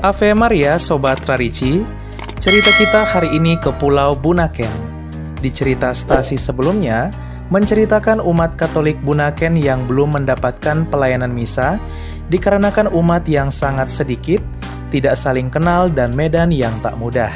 Ave Maria Sobat Rarici, cerita kita hari ini ke Pulau Bunaken. Di cerita stasi sebelumnya, menceritakan umat Katolik Bunaken yang belum mendapatkan pelayanan misa dikarenakan umat yang sangat sedikit, tidak saling kenal dan medan yang tak mudah.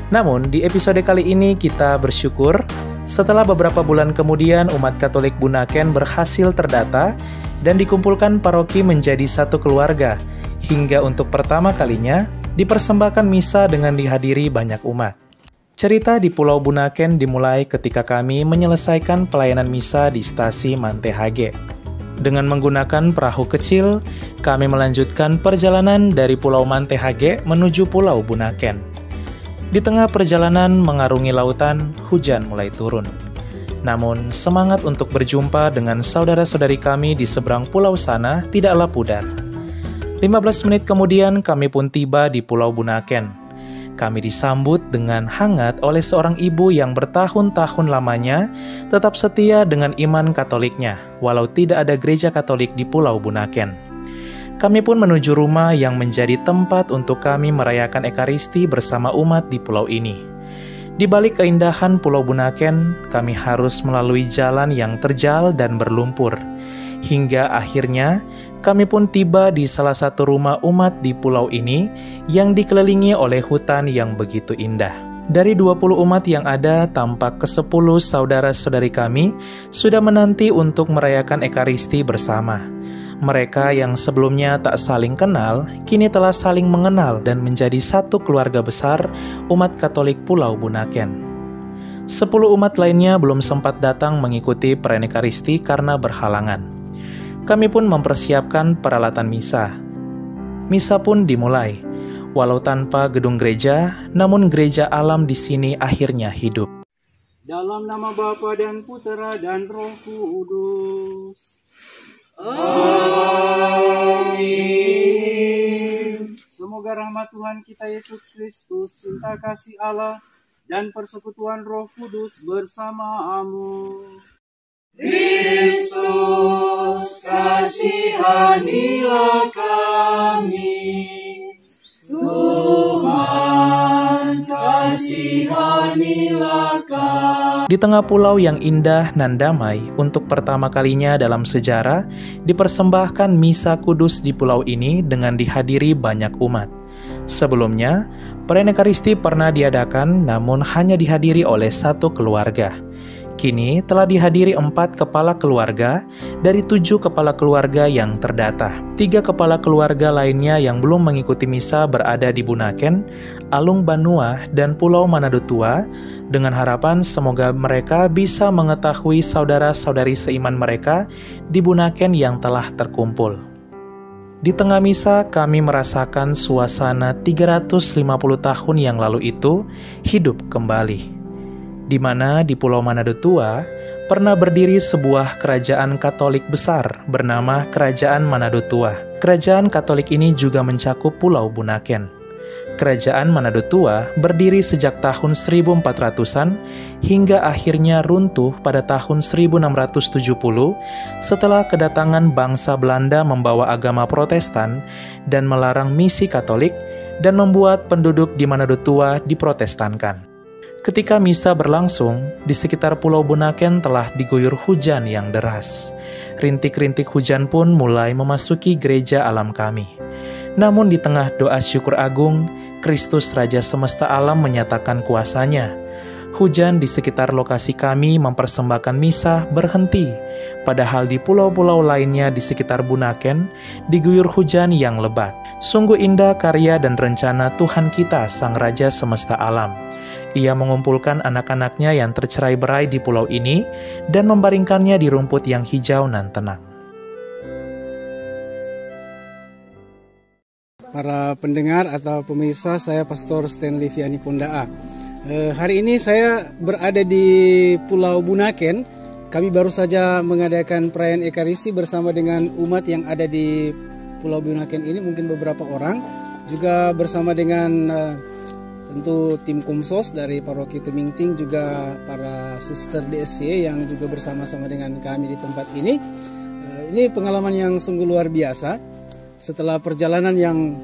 Namun, di episode kali ini kita bersyukur setelah beberapa bulan kemudian umat Katolik Bunaken berhasil terdata dan dikumpulkan paroki menjadi satu keluarga, hingga untuk pertama kalinya dipersembahkan misa dengan dihadiri banyak umat. Cerita di Pulau Bunaken dimulai ketika kami menyelesaikan pelayanan misa di stasi Mantehage. Dengan menggunakan perahu kecil, kami melanjutkan perjalanan dari Pulau Mantehage menuju Pulau Bunaken. Di tengah perjalanan mengarungi lautan, hujan mulai turun. Namun, semangat untuk berjumpa dengan saudara-saudari kami di seberang pulau sana tidaklah pudar. 15 menit kemudian kami pun tiba di Pulau Bunaken. Kami disambut dengan hangat oleh seorang ibu yang bertahun-tahun lamanya tetap setia dengan iman Katoliknya, walau tidak ada gereja Katolik di Pulau Bunaken. Kami pun menuju rumah yang menjadi tempat untuk kami merayakan Ekaristi bersama umat di pulau ini. Di balik keindahan Pulau Bunaken, kami harus melalui jalan yang terjal dan berlumpur. Hingga akhirnya, kami pun tiba di salah satu rumah umat di pulau ini yang dikelilingi oleh hutan yang begitu indah. Dari 20 umat yang ada, tampak ke-10 saudara-saudari kami sudah menanti untuk merayakan Ekaristi bersama. Mereka yang sebelumnya tak saling kenal, kini telah saling mengenal dan menjadi satu keluarga besar umat Katolik Pulau Bunaken. 10 umat lainnya belum sempat datang mengikuti perayaan Ekaristi karena berhalangan. Kami pun mempersiapkan peralatan misa. Misa pun dimulai. Walau tanpa gedung gereja, namun gereja alam di sini akhirnya hidup. Dalam nama Bapa dan Putera dan Roh Kudus. Amin. Semoga rahmat Tuhan kita Yesus Kristus, cinta kasih Allah, dan persekutuan Roh Kudus bersamamu. Kristus, kasihanilah kami. Tuhan, kasihanilah kami. Di tengah pulau yang indah dan damai, untuk pertama kalinya dalam sejarah, dipersembahkan misa kudus di pulau ini dengan dihadiri banyak umat. Sebelumnya, perayaan Ekaristi pernah diadakan namun hanya dihadiri oleh satu keluarga. Kini telah dihadiri 4 kepala keluarga dari 7 kepala keluarga yang terdata. 3 kepala keluarga lainnya yang belum mengikuti misa berada di Bunaken, Alung Banua, dan Pulau Manado Tua, dengan harapan semoga mereka bisa mengetahui saudara-saudari seiman mereka di Bunaken yang telah terkumpul. Di tengah misa kami merasakan suasana 350 tahun yang lalu itu hidup kembali. Di mana di Pulau Manado Tua pernah berdiri sebuah kerajaan Katolik besar bernama Kerajaan Manado Tua. Kerajaan Katolik ini juga mencakup Pulau Bunaken. Kerajaan Manado Tua berdiri sejak tahun 1400-an hingga akhirnya runtuh pada tahun 1670 setelah kedatangan bangsa Belanda membawa agama Protestan dan melarang misi Katolik dan membuat penduduk di Manado Tua diprotestankan. Ketika misa berlangsung, di sekitar Pulau Bunaken telah diguyur hujan yang deras. Rintik-rintik hujan pun mulai memasuki gereja alam kami. Namun di tengah doa syukur agung, Kristus Raja Semesta Alam menyatakan kuasanya. Hujan di sekitar lokasi kami mempersembahkan misa berhenti, padahal di pulau-pulau lainnya di sekitar Bunaken diguyur hujan yang lebat. Sungguh indah karya dan rencana Tuhan kita, Sang Raja Semesta Alam. Ia mengumpulkan anak-anaknya yang tercerai-berai di pulau ini dan membaringkannya di rumput yang hijau dan tenang. Para pendengar atau pemirsa, saya Pastor Stanley Viani Pondaa. Hari ini saya berada di Pulau Bunaken. Kami baru saja mengadakan perayaan Ekaristi bersama dengan umat yang ada di Pulau Bunaken ini, mungkin beberapa orang. Juga bersama dengan tentu tim Kumsos dari Paroki Tumingting, juga para suster DSC yang juga bersama-sama dengan kami di tempat ini. Ini pengalaman yang sungguh luar biasa. Setelah perjalanan yang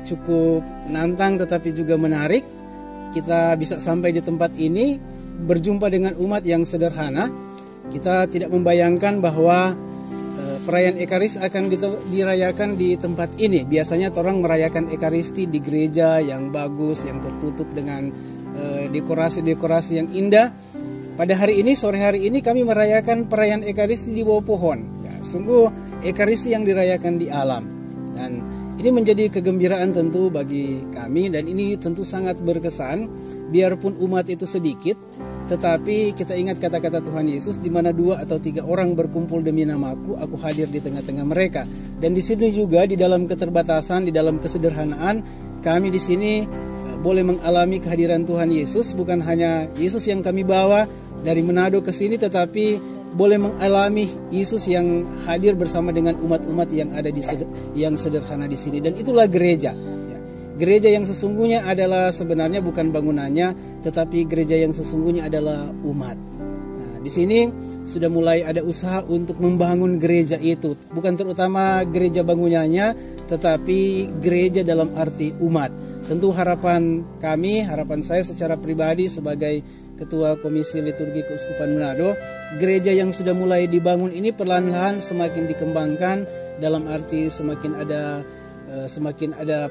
cukup menantang tetapi juga menarik. Kita bisa sampai di tempat ini berjumpa dengan umat yang sederhana. Kita tidak membayangkan bahwa perayaan Ekaris akan dirayakan di tempat ini. Biasanya orang merayakan Ekaristi di gereja yang bagus, yang tertutup dengan dekorasi-dekorasi yang indah. Pada hari ini, sore hari ini kami merayakan perayaan Ekaristi di bawah pohon. Ya, sungguh Ekaristi yang dirayakan di alam. Dan ini menjadi kegembiraan tentu bagi kami, dan ini tentu sangat berkesan. Biarpun umat itu sedikit, tetapi kita ingat kata-kata Tuhan Yesus, di mana 2 atau 3 orang berkumpul demi namaku, aku hadir di tengah-tengah mereka. Dan di sini juga, di dalam keterbatasan, di dalam kesederhanaan, kami di sini boleh mengalami kehadiran Tuhan Yesus. Bukan hanya Yesus yang kami bawa dari Manado ke sini, tetapi boleh mengalami Yesus yang hadir bersama dengan umat-umat yang ada yang sederhana di sini. Dan itulah gereja. Ya. Gereja yang sesungguhnya adalah sebenarnya bukan bangunannya, tetapi gereja yang sesungguhnya adalah umat. Nah, di sini sudah mulai ada usaha untuk membangun gereja itu, bukan terutama gereja bangunannya, tetapi gereja dalam arti umat. Tentu harapan kami, harapan saya secara pribadi sebagai Ketua Komisi Liturgi Keuskupan Manado, gereja yang sudah mulai dibangun ini perlahan-lahan semakin dikembangkan, dalam arti semakin ada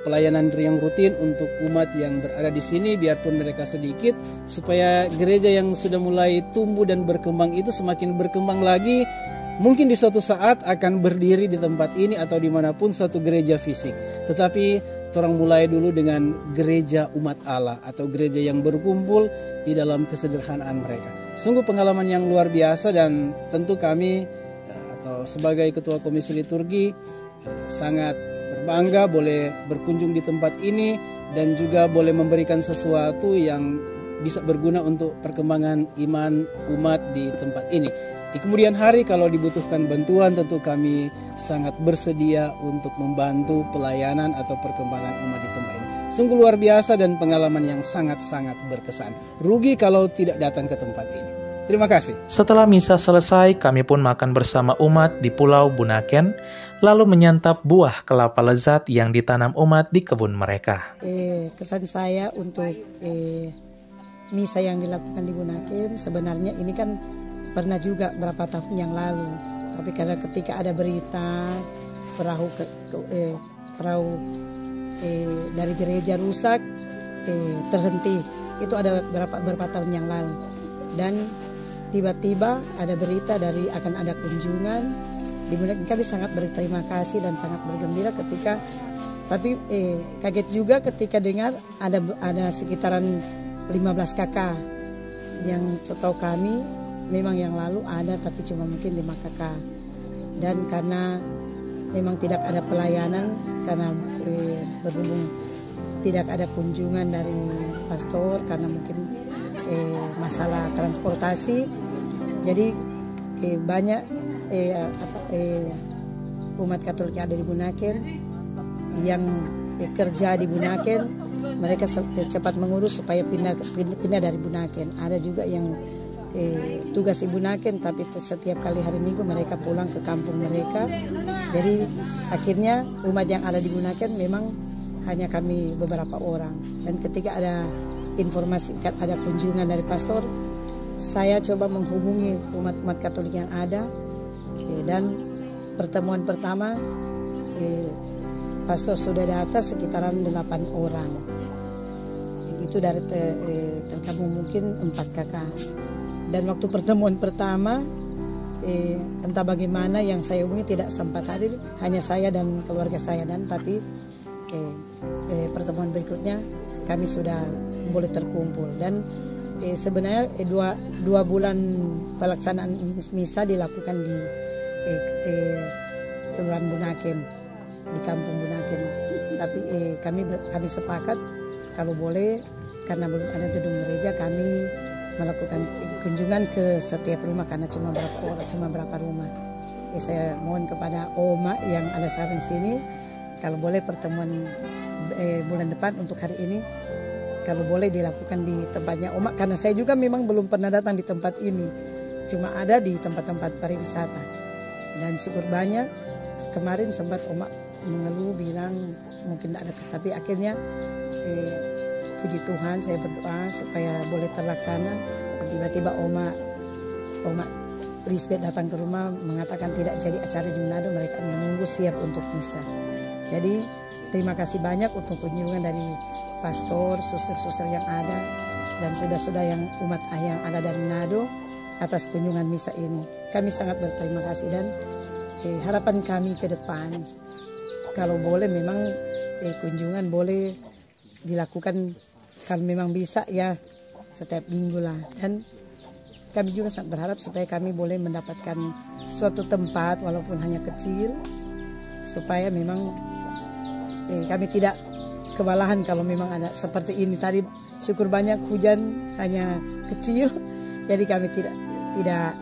pelayanan yang rutin untuk umat yang berada di sini, biarpun mereka sedikit, supaya gereja yang sudah mulai tumbuh dan berkembang itu semakin berkembang lagi. Mungkin di suatu saat akan berdiri di tempat ini atau dimanapun suatu gereja fisik. Tetapi orang mulai dulu dengan gereja umat Allah atau gereja yang berkumpul di dalam kesederhanaan mereka. Sungguh pengalaman yang luar biasa, dan tentu kami atau sebagai Ketua Komisi Liturgi sangat berbangga boleh berkunjung di tempat ini dan juga boleh memberikan sesuatu yang bisa berguna untuk perkembangan iman umat di tempat ini. Di kemudian hari kalau dibutuhkan bantuan, tentu kami sangat bersedia untuk membantu pelayanan atau perkembangan umat di tempat ini. Sungguh luar biasa dan pengalaman yang sangat-sangat berkesan. Rugi kalau tidak datang ke tempat ini. Terima kasih. Setelah misa selesai, kami pun makan bersama umat di Pulau Bunaken, lalu menyantap buah kelapa lezat yang ditanam umat di kebun mereka. Kesan saya untuk misa yang dilakukan di Bunaken, sebenarnya ini kan pernah juga berapa tahun yang lalu, tapi karena ketika ada berita perahu dari gereja rusak, terhenti. Itu ada beberapa tahun yang lalu, dan tiba-tiba ada berita dari akan ada kunjungan di Bunaken. Kami sangat berterima kasih dan sangat bergembira ketika, tapi kaget juga ketika dengar ada sekitaran 15 kakak yang setahu kami memang yang lalu ada, tapi cuma mungkin 5 kakak. Dan karena memang tidak ada pelayanan, karena berhubung tidak ada kunjungan dari pastor, karena mungkin masalah transportasi, jadi banyak umat Katolik yang ada di Bunaken yang kerja di Bunaken, mereka cepat mengurus supaya pindah dari Bunaken. Ada juga yang tugas di Bunaken, tapi setiap kali hari Minggu mereka pulang ke kampung mereka. Jadi akhirnya umat yang ada di Bunaken memang hanya kami beberapa orang. Dan ketika ada informasi ada kunjungan dari pastor, saya coba menghubungi umat-umat Katolik yang ada, dan pertemuan pertama pastor sudah datang sekitaran 8 orang. Itu dari tergabung mungkin 4 kakak. Dan waktu pertemuan pertama, entah bagaimana yang saya hubungi tidak sempat hadir, hanya saya dan keluarga saya. Dan tapi pertemuan berikutnya kami sudah boleh terkumpul. Dan sebenarnya dua bulan pelaksanaan misa dilakukan di Kelurahan Bunaken, di kampung Bunaken. Tapi kami sepakat kalau boleh, karena belum ada gedung gereja, kami melakukan kunjungan ke setiap rumah, karena cuma berapa rumah. Saya mohon kepada Oma yang ada sekarang sini, kalau boleh pertemuan bulan depan untuk hari ini, kalau boleh dilakukan di tempatnya Oma, karena saya juga memang belum pernah datang di tempat ini, cuma ada di tempat-tempat pariwisata. Dan syukur banyak, kemarin sempat Oma mengeluh bilang mungkin tidak ada, tapi akhirnya puji Tuhan saya berdoa supaya boleh terlaksana. Dan tiba-tiba Oma Lisbeth datang ke rumah mengatakan tidak jadi acara di Manado, mereka menunggu siap untuk misa. Jadi terima kasih banyak untuk kunjungan dari pastor, suster-suster yang ada, dan saudara-saudara yang umat yang ada dari Manado atas kunjungan misa ini. Kami sangat berterima kasih, dan harapan kami ke depan kalau boleh memang kunjungan boleh dilakukan kalau memang bisa ya setiap minggu lah. Dan kami juga sangat berharap supaya kami boleh mendapatkan suatu tempat walaupun hanya kecil, supaya memang kami tidak kewalahan kalau memang ada seperti ini. Tadi syukur banyak hujan hanya kecil, jadi kami tidak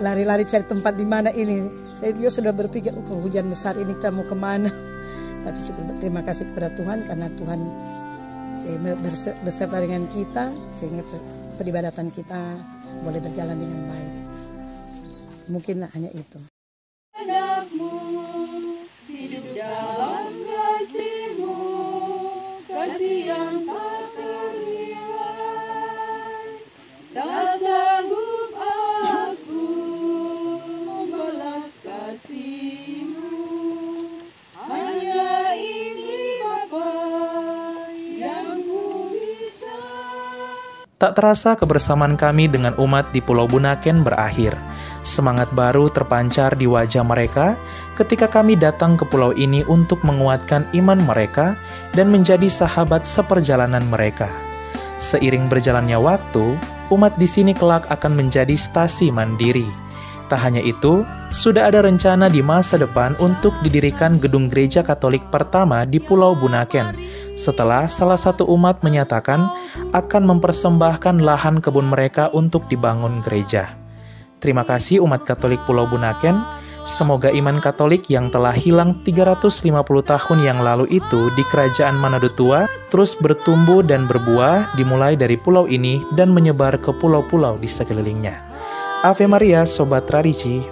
lari-lari cari tempat di mana ini. Saya juga sudah berpikir kalau hujan besar ini kita mau kemana. Tapi syukur, terima kasih kepada Tuhan karena Tuhan beserta dengan kita sehingga peribadatan kita boleh berjalan dengan baik. Mungkin hanya itu. Anakmu hidup dalam kasih-Mu, kasih yang tak ternilai. Tak sanggup aku membalas kasih-Mu, hanya ini Bapa yang ku bisa. Tak terasa kebersamaan kami dengan umat di Pulau Bunaken berakhir. Semangat baru terpancar di wajah mereka ketika kami datang ke pulau ini untuk menguatkan iman mereka dan menjadi sahabat seperjalanan mereka. Seiring berjalannya waktu, umat di sini kelak akan menjadi stasi mandiri. Tak hanya itu, sudah ada rencana di masa depan untuk didirikan gedung gereja Katolik pertama di Pulau Bunaken, setelah salah satu umat menyatakan akan mempersembahkan lahan kebun mereka untuk dibangun gereja. Terima kasih umat Katolik Pulau Bunaken. Semoga iman Katolik yang telah hilang 350 tahun yang lalu itu di Kerajaan Manado Tua terus bertumbuh dan berbuah dimulai dari pulau ini dan menyebar ke pulau-pulau di sekelilingnya. Ave Maria, Sobat Tradisi.